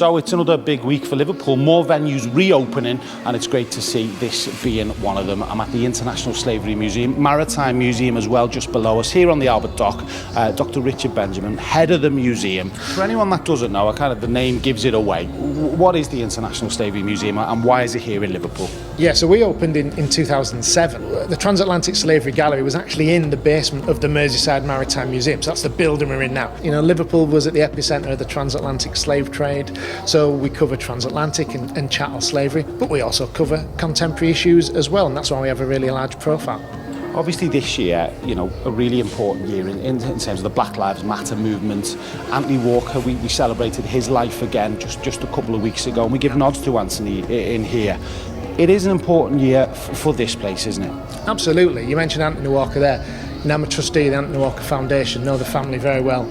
So it's another big week for Liverpool, more venues reopening, and it's great to see this being one of them. I'm at the International Slavery Museum, Maritime Museum as well, just below us, here on the Albert Dock. Dr. Richard Benjamin, head of the museum. For anyone that doesn't know, the name gives it away. What is the International Slavery Museum and why is it here in Liverpool? Yeah, so we opened in 2007. The Transatlantic Slavery Gallery was actually in the basement of the Merseyside Maritime Museum, so that's the building we're in now. You know, Liverpool was at the epicentre of the transatlantic slave trade, so we cover transatlantic and chattel slavery, but we also cover contemporary issues as well, and that's why we have a really large profile. Obviously this year, a really important year in terms of the Black Lives Matter movement. Anthony Walker, we celebrated his life again just a couple of weeks ago, and we give nods to Anthony in here. It is an important year for this place, isn't it? Absolutely. You mentioned Anthony Walker there. I'm a trustee of the Anthony Walker Foundation, know the family very well.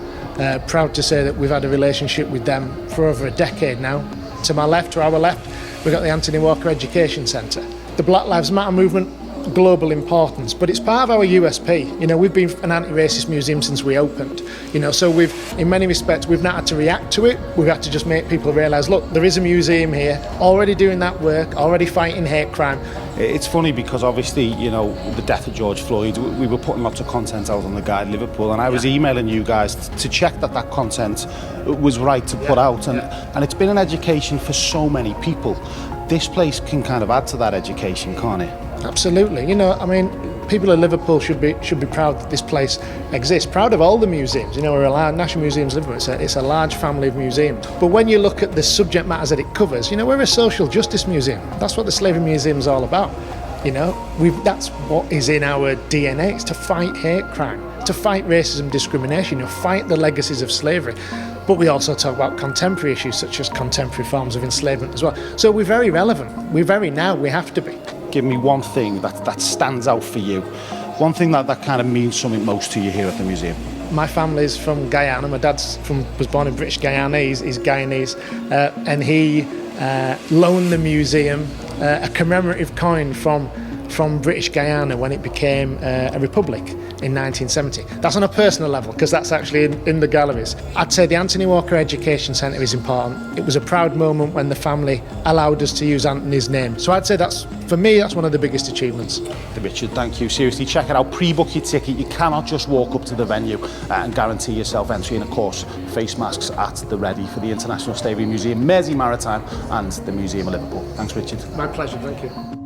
Proud to say that we've had a relationship with them for over a decade now. To my left, to our left, we've got the Anthony Walker Education Centre. The Black Lives Matter movement, global importance, but it's part of our USP. We've been an anti-racist museum since we opened. So in many respects, we've not had to react to it. We've had to just make people realise, look, there is a museum here, already doing that work, already fighting hate crime. It's funny because obviously, the death of George Floyd, we were putting lots of content out on the Guide Liverpool, and I was emailing you guys to check that content was right to put out, and it's been an education for so many people. This place can kind of add to that education, can't it? Absolutely. People in Liverpool should be proud that this place exists. Proud of all the museums. We're a National Museums of Liverpool. It's a large family of museums. But when you look at the subject matters that it covers, we're a social justice museum. That's what the Slavery Museum is all about. That's what is in our DNA. It's to fight hate crime, to fight racism, discrimination, fight the legacies of slavery. But we also talk about contemporary issues such as contemporary forms of enslavement as well. So we're very relevant. We have to be. Give me one thing that stands out for you. One thing that kind of means something most to you here at the museum. My family's from Guyana. My dad's was born in British Guyana. He's Guyanese. And he loaned the museum a commemorative coin from British Guyana when it became a republic in 1970. That's on a personal level because that's actually in the galleries. I'd say the Anthony Walker Education Centre is important. It was a proud moment when the family allowed us to use Anthony's name. So I'd say for me, that's one of the biggest achievements. Richard, thank you. Seriously, check it out. Pre-book your ticket. You cannot just walk up to the venue and guarantee yourself entry. And of course, face masks at the ready for the International Slavery Museum, Mersey Maritime and the Museum of Liverpool. Thanks, Richard. My pleasure, thank you.